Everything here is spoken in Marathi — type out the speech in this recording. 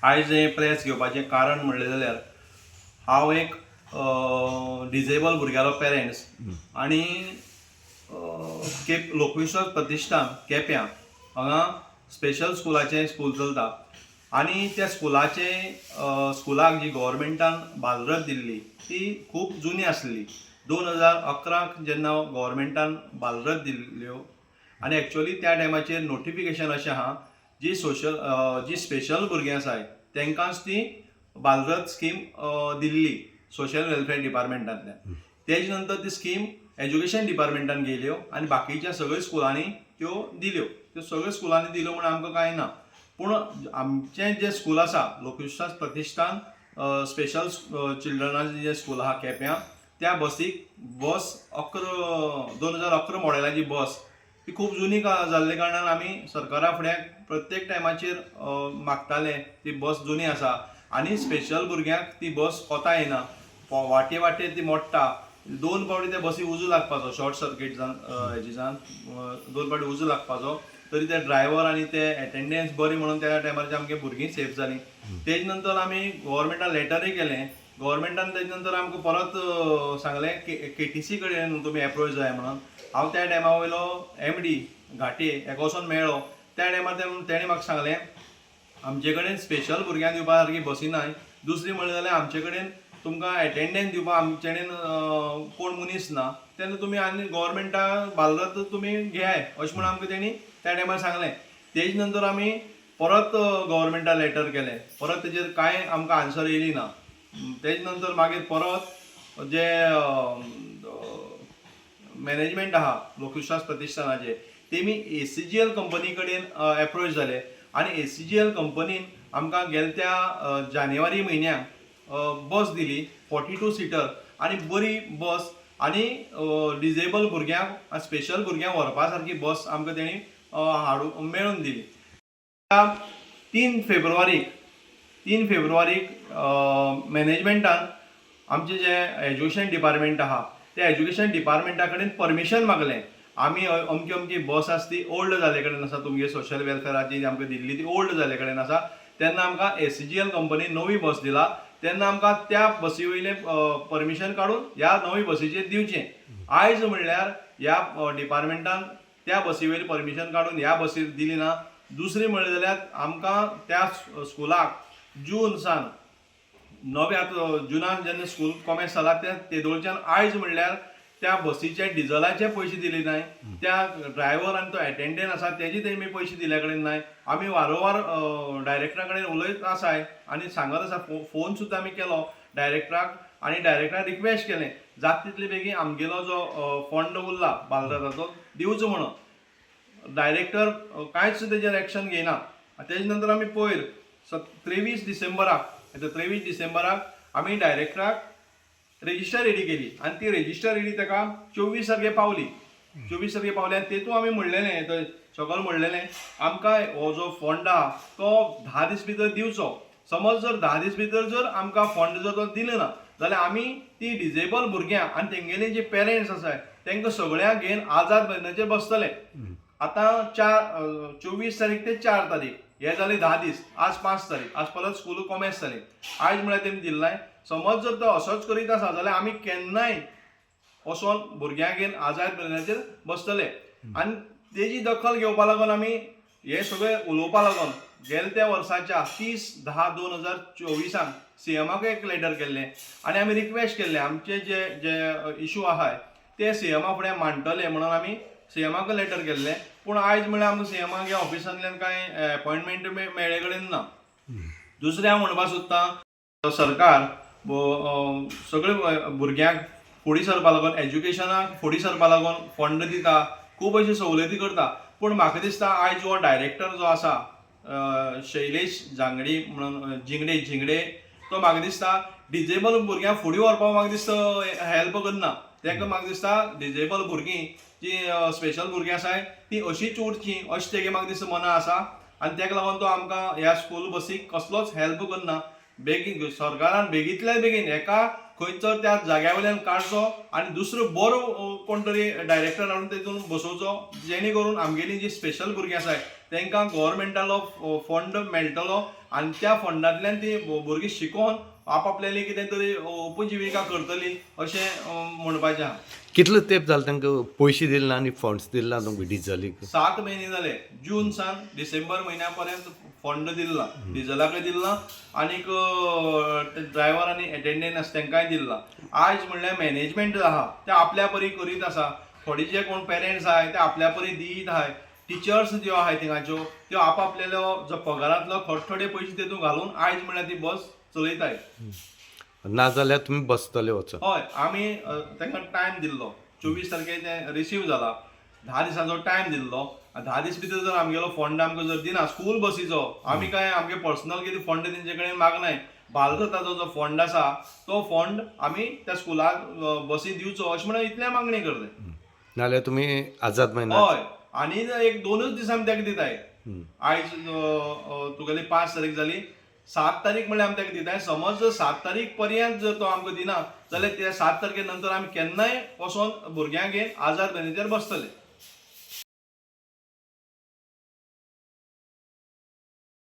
आयज हे प्रेस घेवपाचें कारण म्हणलें जाल्यार हांव एक डिजेबल भुरग्यालो पेरेंट्स आनी लोकविश्वास प्रतिश्ठान केप्यां हांगा स्पेशल स्कूल चलता आनी त्या स्कुलाक जी गव्हर्मेंटान बालरथ दिल्ली ती खूब जुनी आसली. 2011 जेन्ना गव्हर्मेंटान बालरथ दिल्ल्यो आनी एक्चुअली त्या टायमाचेर नोटिफिकेशन अशें आहा जी स्पेशल भुरगीं आसाय तांकांच ती Balrath scheme Delhi social welfare डिपार्टमेंटांतल्यान. तेज नंतर ती स्कीम एज्युकेशन डिपार्टमेंटान गेल्यो आनी बाकीच्या सगळ्या स्कुलांनी त्यो दिल्यो. त्यो सगळ्या स्कुलांनी दिल्यो म्हण आमकां कांय ना. पूण आमचें जें स्कूल आसा लोकविश्वास प्रतिश्ठान स्पेशल चिल्ड्रनाचें जें स्कूल आहा केप्यां त्या बसीक बस 2011 मॉडेलाची बस ती खूब जुनी जाल्ले कारणान आमी सरकारा फुड्यान प्रत्येक टायमाचेर मागताले ती बस जुनी आसा आनी स्पेशल भुरग्यांक ती बस कोता येना. वाटे ती मोडटा. 2 फावटी त्या बसी उजो लागपाचो शॉर्ट सर्कीट जावन 2 फावटी उजो लागपाचो. तरी ते ड्रायव्हर आनी ते एटेंडन्स बरी म्हणून त्या टायमार आमगे भुरगीं सेफ जालीं. तेज नंतर आमी गव्हर्मेंटान लेटरूय केलें. गव्हर्मेंटान तेज नंतर आमकां परत सांगलें KTC कडेन तुमी एप्रोच जाय म्हणून. हांव त्या टायमा वयलो MD घाटे हेका वचोन मेळ्ळो. त्या टायमार तेणें म्हाका सांगलें आमचे कडेन स्पेशल भुरग्यांक दिवपा सारकी बसी नाय. दुसरी म्हणलें जाल्यार आमचे कडेन तुमकां एटेंडन्स दिवपा आमचे कडेन कोण मनीस ना. तेन्ना तुमी आनी गव्हर्मेंटाक बालरथ तुमी घेयाय अशें म्हणून आमकां तेणी त्या टायमार सांगलें. तेज नंतर आमी परत गव्हर्मेंटाक लेटर केलें. परत तेजेर कांय आमकां आन्सर येयली ना. तेज नंतर मागीर परत जे मॅनेजमेंट आहा लोकविश्वास प्रतिश्ठानाचे तेमी ACGL कंपनी कडेन एप्रोच जाले आनी ACGL कंपनीन आमकां गेल्या जानेवारी म्हयन्याक बस दिली 42 सीटर आनी बरी बस आनी डिजेबल भुरग्यांक स्पेशल भुरग्यांक व्हरपा सारकी बस आमकां तेणी मेळून दिली. 3 फेब्रुवारीक मॅनेजमेंटान आमचे जे एज्युकेशन डिपार्टमेंट आहा त्या एज्युकेशन डिपार्टमेंटा कडेन परमिशन मागलें. आमी अमकी बस आसा ती ओल्ड जाले कडेन आसा. तुमगे सोशल वेलफेअराची जी आमकां दिल्ली ती ओल्ड जाले कडेन आसा. तेन्ना आमकां ACGL कंपनीन नवी बस दिला. तेन्ना आमकां त्या बसी वयलें परमिशन काडून ह्या नवी बसीचेर दिवचें. आयज म्हणल्यार ह्या डिपार्टमेंटान त्या बसी वयली परमिशन काडून ह्या बसीर दिली ना. दुसरी म्हणलें जाल्यार आमकां त्या स्कुलाक जून सान जुनान जेन्ना स्कूल कॉमेर्स जाला तेदोळच्यान आयज म्हणल्यार त्या बसीचे डिझलाचे पयशे दिले नाय. त्या ड्रायव्हर आनी तो एटेंडंट आसा तेजे तेमी पयशे दिल्या कडेन नाय. आमी वारंवार डायरेक्टरा कडेन उलयत आसाय आनी सांगत आसा. फोन सुद्दां आमी केलो डायरेक्टराक आनी डायरेक्टराक रिक्वेस्ट केलें जाता तितले बेगीन आमगेलो जो फंड उरला बालरथाचो दिवचो म्हणून. डायरेक्टर कांयच तेजेर एक्शन घेयना. तेजे नंतर आमी पयर 23 डिसेंबराक आमी डायरेक्टराक रेजिस्टर रेडी केली आनी ती रेजिस्टर रेडी ताका 24 तारखे पावली. 24 तारखे पावली आनी तेतून आमी म्हणलेलें सकयल म्हणलेलें आमकां हो जो फंड आहा तो 10 दीस भितर दिवचो. समज जर 10 दीस भितर जर आमकां फंड जर तो दिलो ना जाल्यार आमी ती डिजेबल भुरग्यां आनी तेंगेले जे पेरेंट्स आसाय तांकां सगळ्यांक घेवन आझाद मैदानाचेर बसतले. आतां 24 तारीख ते 4 तारीख हे जाले 10 दीस. आज 5 तारीख. आज परत स्कूल कॉमेर्स जाली. आयज म्हळ्यार तेमी दिल्लाय. समज जर तो असोच करीत आसा जाल्यार आमी केन्नाय वचोन भुरग्यांक घेवन आझाद मैदानाचेर बसतले. आनी तेजी दखल घेवपा लागून आमी हे सगळे उलोवपा लागून गेल्या त्या वर्साच्या 30/10/2024 CMाक एक लेटर केल्लें आनी आमी रिक्वेस्ट केल्लें आमचे जे इशू आहाय ते CMा फुडें मांडटले म्हणून आमी CMाक लेटर केल्लें. पूण आयज म्हळ्यार आमकां CMाक ह्या ऑफिसांतल्यान कांय अपॉयंटमेंट मेळ्ळे कडेन ना. दुसरें हांव म्हणपा सोदतां सरकार सगळे भुरग्यांक फुडें सरपा लागून एज्युकेशनाक फुडें सरपा लागून फंड दिता खूब अशी सवलती करता. पूण म्हाका दिसता आयज हो डायरेक्टर जो आसा शैलेश जांगडी म्हणून जिंगडे तो म्हाका दिसता डिजेबल भुरग्यांक फुडें व्हरपाक म्हाका दिसता हेल्प करना. ताका म्हाका दिसता डिजेबल भुरगीं जी स्पेशल भुरगीं आसाय ती अशीच उरची अशें तेगे म्हाका दिसता मना आसा. आनी ताका लागून तो आमकां ह्या स्कूल बसीक कसलोच हेल्प करना. बेगीन सरकारान बेगींतल्या बेगीन एका खंयचो त्या जाग्या वयल्यान काडचो आनी दुसरो बरो कोण तरी डायरेक्टर हाडून तेतून बसोवचो, जेणे करून आमगेली जी स्पेशल भुरगीं आसाय तांकां गव्हर्मेंटालो फंड मेळटलो आनी त्या फंडांतल्यान ती भुरगीं शिकोवन आपआपल्याली कितें तरी उपजिविका करतली अशें म्हणपाचें आहा. कितलो तेंप जालो तांकां पयशे दिले ना आनी फंड्स दिले ना तुमकां डिझेलीक? 7 म्हयने जाले. जून सान डिसेंबर म्हयन्या पर्यंत फंड दिल्ला, डिझेलाकय दिल्ला आनीक ड्रायव्हर आनी एटेंडंट आसा तांकांय दिल्ला. आयज म्हणल्यार मॅनेजमेंट आहा ते आपल्या परी करीत आसा. थोडे जे कोण पेरंट्स आहाय ते आपल्या परी दीत आहाय. टिचर्स ज्यो आहाय थिंगाच्यो त्यो आपआपल्यालो जो पगारांतलो थोडे पयशे तेतून घालून आयज म्हणल्यार ती बस चलयताय. नाजाल्यार तुमी बसतले वचून? हय, आमी तांकां टायम दिल्लो. 24 तारखेर तें रिसीव जाला. 10 दिसांचो टायम दिल्लो. 10 दीस भितर जर आमगेलो फंड आमकां जर दिना स्कूल बसीचो, आमी काय आमगे पर्सनल कितें फंड तेंचे कडेन मागनाय. बालरथाचो जो फंड आसा तो फंड आमी त्या स्कुलाक बसी दिवचो अशें म्हणून इतलें मागणी करताय. नाल्यार तुमी आझाद मैदान? हय, आनी एक 2च दीस आमी ताका दिताय. आयज तुगेली 5 तारीख जाली, 7 तारीख म्हणल्यार आमी ताका दिताय. समज जर 7 तारीख पर्यंत जर तो आमकां दिना जाल्यार त्या 7 तारखे नंतर आमी केन्नाय वचोन भुरग्यांक घेवन आझाद मैदानाचेर बसतले.